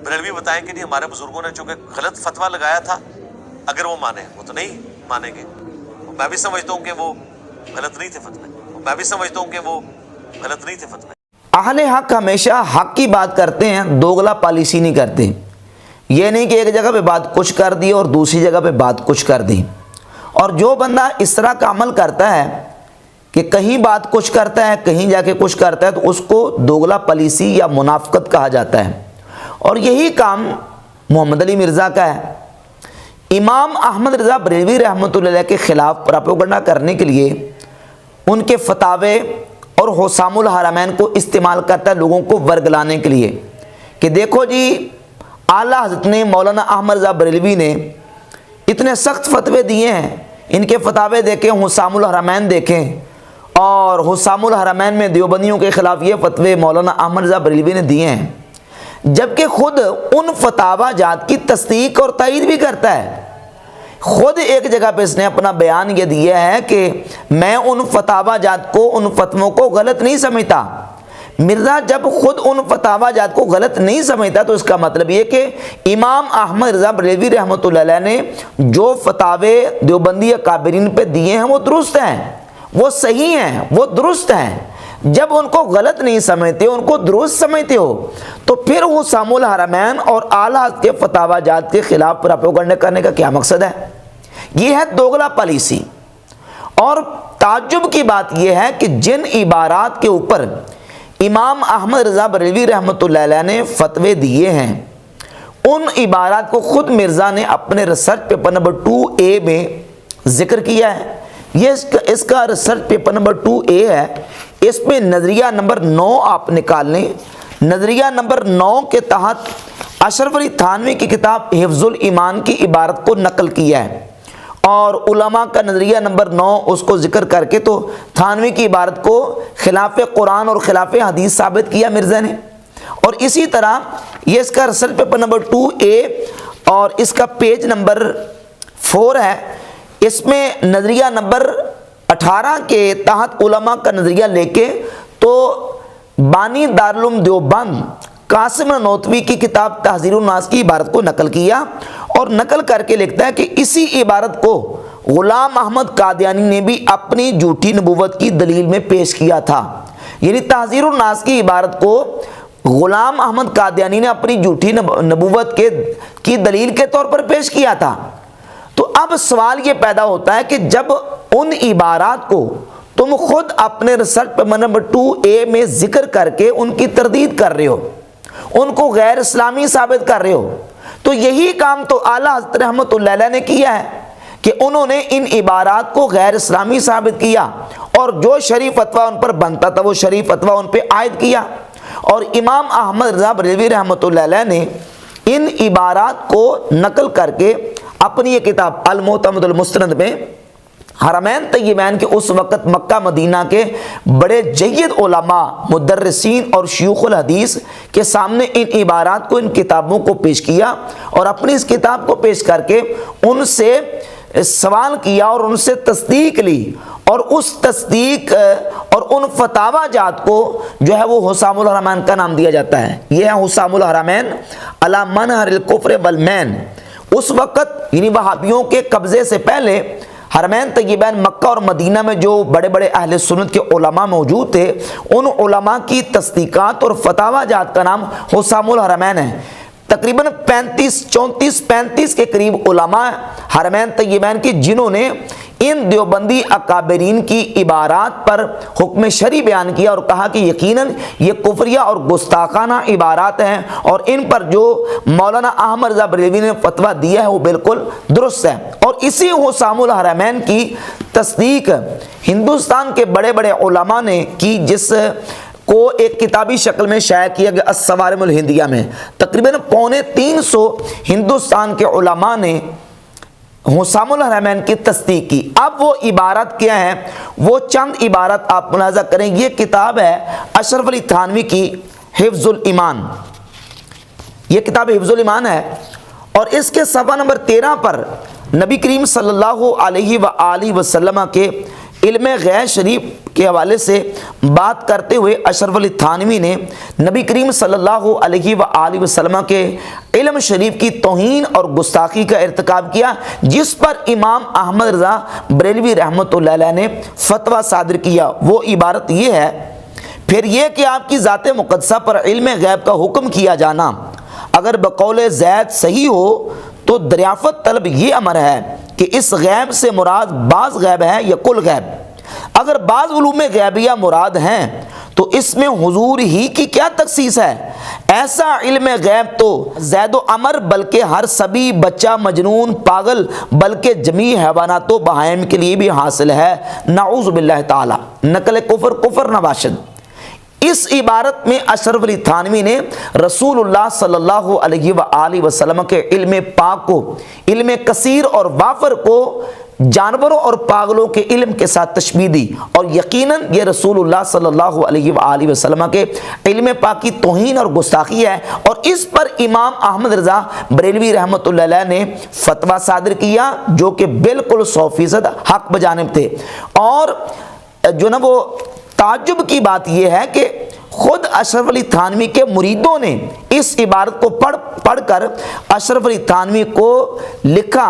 बरेलवी बताएं कि नहीं हमारे बुजुर्गों ने चूंकि गलत फतवा लगाया था, अगर वो माने, वो तो नहीं मानेंगे। मैं भी समझता हूँ कि वो गलत नहीं थे फतवे, मैं भी समझता हूँ कि वो गलत नहीं थे फतवे। अहले हक हमेशा हक की बात करते हैं, दोगला पॉलिसी नहीं करते। ये नहीं कि एक जगह पे बात कुछ कर दी और दूसरी जगह पे बात कुछ कर दी। और जो बंदा इस तरह का अमल करता है कि कहीं बात कुछ करता है कहीं जाके कुछ करता है, तो उसको दोगला पॉलिसी या मुनाफिकत कहा जाता है। और यही काम मोहम्मद अली मिर्ज़ा का है। इमाम अहमद रज़ा बरेलवी रहमतुल्लाह अलैह के ख़िलाफ़ प्रोपेगेंडा करने के लिए उनके फतावे और हुसामुल हरमैन को इस्तेमाल करता है लोगों को वर्गलाने के लिए कि देखो जी, आला हज़रत ने मौलाना अहमद रज़ा बरेलवी ने इतने सख्त फतवे दिए हैं, इनके फतावे देखें, हुसामुल हरमैन देखें, और हुसामुल हरमैन में देवबंदियों के ख़िलाफ़ ये फतवे मौलाना अहमद रज़ा बरेलवी ने दिए हैं, जबकि खुद उन फतावा जात की तस्दीक और तायीद भी करता है। खुद एक जगह पे इसने अपना बयान ये दिया है कि मैं उन फतावा जात को, उन फतवों को गलत नहीं समझता। मिर्ज़ा जब खुद उन फतावा जात को गलत नहीं समझता तो इसका मतलब ये कि इमाम अहमद रज़ा बरेलवी रहमतुल्लाह अलैह ने जो फतावे देवबंदी अकाबिरीन पे दिए हैं वो दुरुस्त हैं, वो सही हैं, वो दुरुस्त हैं। जब उनको गलत नहीं समझते, उनको दुरुस्त समझते हो, तो फिर हुसामुल हरमैन और आला हज़रत के फतावा जात के खिलाफ प्रोपेगेंडा करने का क्या मकसद है? ये है दोगला पॉलिसी। और ताज्जुब की बात यह है कि जिन इबारात के ऊपर इमाम अहमद रज़ा बरेलवी रहमतुल्लाह अलैह ने फतवे दिए हैं, उन इबारात को खुद मिर्ज़ा ने अपने रिसर्च पेपर नंबर 2A में जिक्र किया है। ये इसका रिसर्च पेपर नंबर 2A है। इसमें नज़रिया नंबर 9 आप निकाल लें। नज़रिया नंबर 9 के तहत अशरफ अली थानवी की किताब हिफ्जुल ईमान की इबारत को नकल किया है, और उलमा का नज़रिया नंबर 9 उसको जिक्र करके तो थानवी की इबारत को खिलाफ कुरान और खिलाफ हदीस साबित किया मिर्ज़ा ने। और इसी तरह ये इसका रिसर्च पेपर नंबर 2A और इसका पेज नंबर 4 है। इसमें नज़रिया नंबर 18 के तहत उलमा का नज़रिया लेके तो बानी दारुल देवबंद कासिम नोतवी की किताब तहज़ीरुन नास की इबारत को नकल किया, और नकल करके लिखता है कि इसी इबारत को गुलाम अहमद कादियानी ने भी अपनी झूठी नबूवत की दलील में पेश किया था। यानी तहज़ीरुन नास की इबारत को गुलाम अहमद कादियानी ने अपनी झूठी नबूवत की दलील के तौर पर पेश किया था। तो अब सवाल ये पैदा होता है कि जब उन इबारात को तुम खुद अपने रिसर्च पेपर नंबर 2A में जिक्र करके उनकी तरदीद कर रहे हो, उनको गैर इस्लामी साबित कर रहे हो, तो यही काम तो आला हज़रत रहमतुल्लाह अलैह ने किया है कि उन्होंने इन इबारात को गैर इस्लामी साबित किया, और जो शरीफ फतवा उन पर बनता था वो शरीफ फतवा उन पर आयद किया। और इमाम अहमद रज़ा बरेलवी रहमतुल्लाह अलैह ने इन इबारात को नकल करके अपनी ये किताब अल-मुअतमदुल मुस्तनद में हरमैन तय्यबैन के उस वक़्त मक्का मदीना के बड़े जय्यद उलमा, मुदर्रिसीन और शयूखुल हदीस के सामने इन इबारात को, इन किताबों को पेश किया, और अपनी इस किताब को पेश करके उनसे सवाल किया और उनसे तस्दीक ली, और उस तस्दीक और उन फतावा जात को जो है वो हुसामुल हरमैन का नाम दिया जाता है। यह है हुसामुल हरमैन अला मनहरिल कुफ्र वल मैन। उस वक़्त यानी वहाबियों के कब्ज़े से पहले हरमैन तय्यबैन मक्का और मदीना में जो बड़े बड़े अहले सुन्नत के उलमा मौजूद थे, उन उलमा की तस्दीकात और फतावा जात का नाम हुसामुल हरमैन है। तकरीबन 35 के करीब उलमा हरमैन तय्यबैन की, जिन्होंने इन देवबंदी अकाबरीन की इबारात पर हुक्म शरी बयान किया और कहा कि यकीनन ये कुफरिया और गुस्ताखाना इबारात हैं, और इन पर जो मौलाना अहमद रज़ा बरेलवी ने फतवा दिया है वो बिल्कुल दुरुस्त है। और इसी हुसामुल हरमैन की तस्दीक हिंदुस्तान के बड़े बड़े उलमा ने की, जिस को एक किताबी शक्ल में शाया किया गया अस्सवारिमुल हिंदिया में। तकरीबन 350 हिंदुस्तान के उलमा ने हुसामुल हरमैन की तस्दीक की। अब वो इबारत क्या है, वो चंद इबारत आप मुलाजा करें। ये किताब है अशरफ अली थानवी की हिफ्जुल ईमान। ये किताब हिफ्जुल ईमान है, और इसके सफ़ा नंबर 13 पर नबी करीम सल्लल्लाहु अलैहि वसल्लम के इल्म गैब शरीफ के हवाले से बात करते हुए अशरफ अली थानवी ने नबी करीम सल्लल्लाहु अलैहि वसल्लम के इल्म शरीफ की तौहीन और गुस्ताखी का इर्तिकाब किया, जिस पर इमाम अहमद रज़ा बरेलवी रहमतुल्लाह अलैह ने फतवा सादर किया। वो इबारत ये है, फिर यह कि आपकी ज़ात मुक़द्दसा पर इल्म गैब का हुक्म किया जाना अगर बकौल ज़ैद सही हो तो दरियाफ़त तलब ये अमर है कि इस गैब से मुराद बाज़ गैब है या कुल गैब। अगर बाज़ उलूम गैबिया मुराद हैं तो इसमें हुजूर ही की क्या तखसीस है। ऐसा इल्म गैब तो ज़ैदो अमर बल्कि हर सभी बच्चा मजनून पागल बल्कि जमी हैवानात व बहाइम के लिए भी हासिल है। नाऊज़ु बिल्लाहि ताला। नकल कुफर कुफर नवाशद। इस इबारत में अशरफ अली थानवी ने रसूलुल्लाह सल्लल्लाहु अलैहि वसल्लम के इल्म पाक को, इल्म कसीर और वाफर को जानवरों और पागलों के इल्म के साथ तशबीह दी और यकीनन ये रसूलुल्लाह सल्लल्लाहु अलैहि वसल्लम के इल्म पाक की तौहीन और गुस्ताखी है। और इस पर इमाम अहमद रज़ा बरेलवी रहमतुल्लाह अलैह ने फतवा सादर किया जो कि बिल्कुल 100% हक बजानिब थे। और जो ना वो ताज्जुब की बात यह है कि खुद अशरफ अली थानवी के मुरीदों ने इस इबारत को पढ़कर अशरफ अली थानवी को लिखा।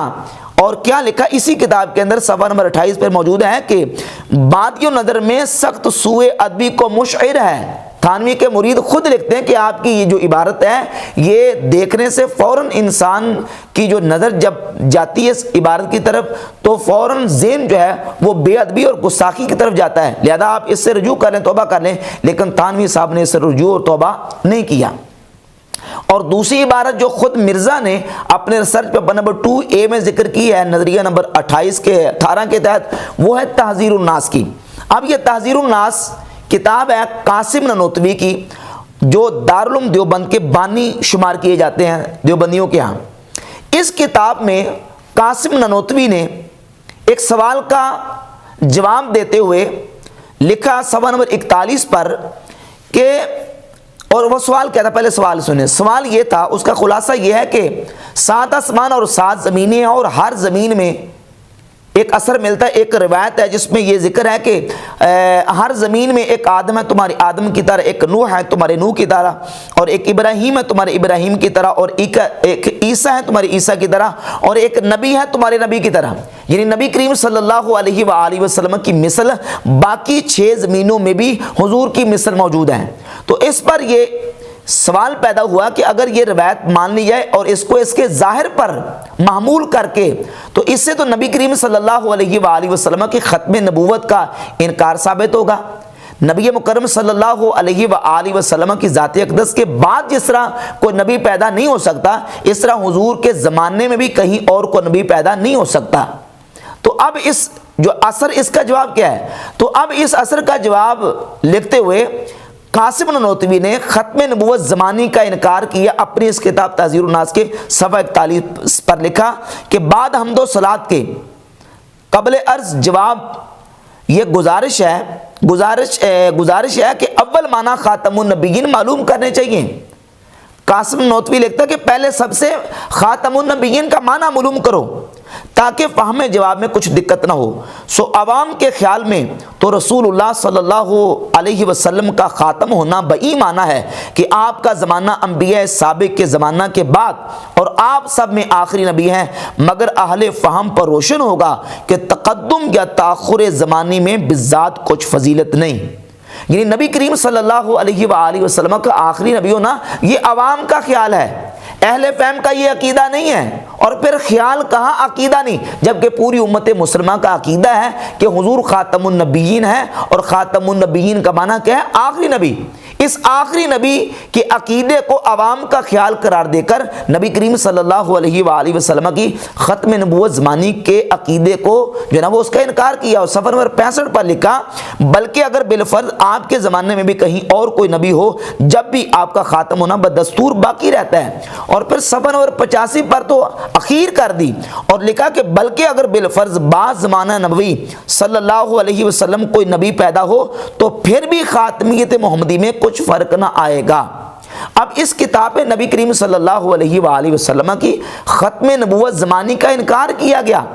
और क्या लिखा इसी किताब के अंदर सफ़ा नंबर 28 पर मौजूद है कि बादियों नज़र में सख्त सूए अदबी को मुशइर है। थानवी के मुरीद खुद लिखते हैं कि आपकी ये जो इबारत है ये देखने से फ़ौरन इंसान की जो नज़र जब जाती है इस इबारत की तरफ तो फ़ौरन ज़हन जो है वो बेअदबी और गुस्ताखी की तरफ जाता है, लिहाजा आप इससे रुजू कर लें, तौबा कर लें। लेकिन थानवी साहब ने इससे रुजू और तौबा नहीं किया। और दूसरी इबारत जो खुद मिर्ज़ा ने अपने रिसर्च पेपर नंबर 2A में जिक्र की है नज़रिया नंबर 18 के तहत, वो है तहज़ीरुन नास की। अब ये तहज़ीरुन नास किताब है कासिम ननोतवी की, जो दारुल देवबंद के बानी शुमार किए जाते हैं देवबंदियों के यहाँ। इस किताब में कासिम ननोतवी ने एक सवाल का जवाब देते हुए लिखा सवाल नंबर 41 पर कि, और वो सवाल क्या था, पहले सवाल सुने। सवाल ये था, उसका खुलासा ये है कि 7 आसमान और 7 ज़मीनें हैं और हर ज़मीन में एक असर मिलता है। एक रिवायत है जिसमें ये जिक्र है कि हर ज़मीन में एक आदम है तुम्हारे आदम की तरह, एक नूह है तुम्हारे नूह की तरह, और एक इब्राहीम है तुम्हारे इब्राहीम की तरह, और एक ईसा है तुम्हारे ईसा की तरह, और एक नबी है तुम्हारे नबी की तरह। यानी नबी करीम सल्लल्लाहु अलैहि वसल्लम की मिसल बाकी 6 ज़मीनों में भी हुजूर की मिसल मौजूद है। तो इस पर ये सवाल पैदा हुआ कि अगर ये रवायत मान ली जाए और इसको इसके ज़ाहिर पर मामूल करके तो इससे तो नबी करीम सल्लल्लाहु अलैहि वसल्लम की ख़त्म नबूवत का इनकार साबित होगा। नबी मुकर्रम सल्लल्लाहु अलैहि वसल्लम की ज़ात अक़दस के बाद जिस तरह कोई नबी पैदा नहीं हो सकता, इस तरह हुजूर के ज़माने में भी कहीं और कोई नबी पैदा नहीं हो सकता। तो अब इस जो असर, इसका जवाब क्या है? तो अब इस असर का जवाब लिखते हुए कासिम ननोतवी ने ख़त्म नबूवत ज़मानी का इनकार किया। अपनी इस किताब तहज़ीरुन नास के सफ़ा 41 पर लिखा कि बाद हम्दो सलात के क़ब्ल अर्ज़ जवाब ये गुजारिश है कि अव्वल माना ख़ातमुन नबिय्यीन मालूम करने चाहिए। कासिम ननोतवी लिखता है कि पहले सबसे ख़ातमुन नबिय्यीन का माना मालूम करो ताकि फ़हम जवाब में कुछ दिक्कत ना हो। सो अवाम के ख्याल में तो रसूलुल्लाह सल्लल्लाहु अलैहि वसल्लम का ख़ातम होना बई माना है कि आपका ज़माना अंबिया साबिक़ के ज़माना के बाद और आप सब में आखिरी नबी हैं, मगर अहले फ़हम पर रोशन होगा कि तक़द्दुम या ताख़ुर ज़मानी में बिज़्ज़ात कुछ फजीलत नहीं। यानी नबी करीम सल्लल्लाहु अलैहि वसल्लम का आखिरी नबी होना ये अवाम का ख्याल है, अहले फहम का ये अकीदा नहीं है। और फिर ख्याल कहाँ, अकीदा नहीं, जबकि पूरी उम्मत मुसलमा का अकीदा है कि हुजूर ख़ातमुन नबिय्यीन है। और ख़ातमुन नबिय्यीन का माना क्या है? आखिरी नबी। इस आखिरी नबी के अकीदे को अवाम का ख्याल करार देकर नबी करीम सल्लल्लाहु अलैहि वसल्लम की ख़त्म नबूवत ज़मानी के अकीदे को जो ना वो उसका इनकार किया। और सफ़र नंबर 65 पर लिखा, बल्कि अगर बिलफर्ज आपके ज़माने में भी कहीं और कोई नबी हो, जब भी आपका ख़ात्म होना बदस्तूर बाकी रहता है। और फिर सफ़र नंबर 85 पर तो अखीर कर दी और लिखा कि बल्कि अगर बिलफर्ज बाज़ ज़माना नबी सल्लल्लाहु अलैहि वसल्लम कोई नबी पैदा हो तो फिर भी ख़ातमियत मोहम्मदी में कुछ फ़र्क ना आएगा। अब इस किताब में नबी करीम सल्लल्लाहु अलैहि वसल्लम की ख़त्म नबूवत ज़मानी का इनकार किया गया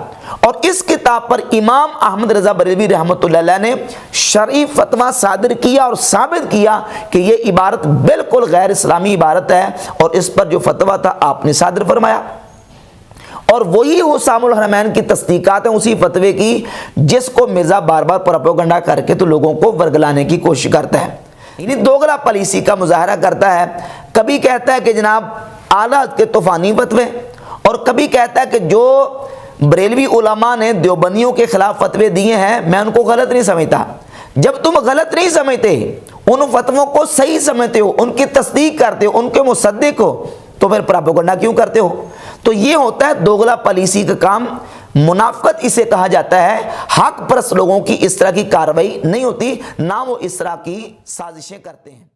और इस किताब पर इमाम अहमद रज़ा बरेलवी रहमतुल्लाह अलैह ने शरई फतवा सादिर किया और साबित किया कि ये इबारत बिल्कुल गैर इस्लामी इबारत है, और इस पर जो फतवा था आपने सादिर फरमाया। और वही हुसामुल हरमैन की तस्दीकात है उसी फतवे की, जिसको मिर्ज़ा बार बार प्रोपेगेंडा करके तो लोगों को वर्गलाने की कोशिश करता है, यानी दोगला पॉलिसी का मुजाहरा करता है। कभी कहता है कि जनाब आला के तूफ़ानी फतवे, और कभी कहता है कि जो बरेलवी उलमा ने देवबंदियों के खिलाफ फतवे दिए हैं मैं उनको गलत नहीं समझता। जब तुम गलत नहीं समझते, उन फतवों को सही समझते हो, उनकी तस्दीक करते हो, उनके मुसद्दिक हो, तो फिर प्रोपेगेंडा क्यों करते हो? तो ये होता है दोगला पॉलिसी का काम, मुनाफिकत इसे कहा जाता है। हक परस्त लोगों की इस तरह की कार्रवाई नहीं होती, ना वो इस तरह की साजिशें करते हैं।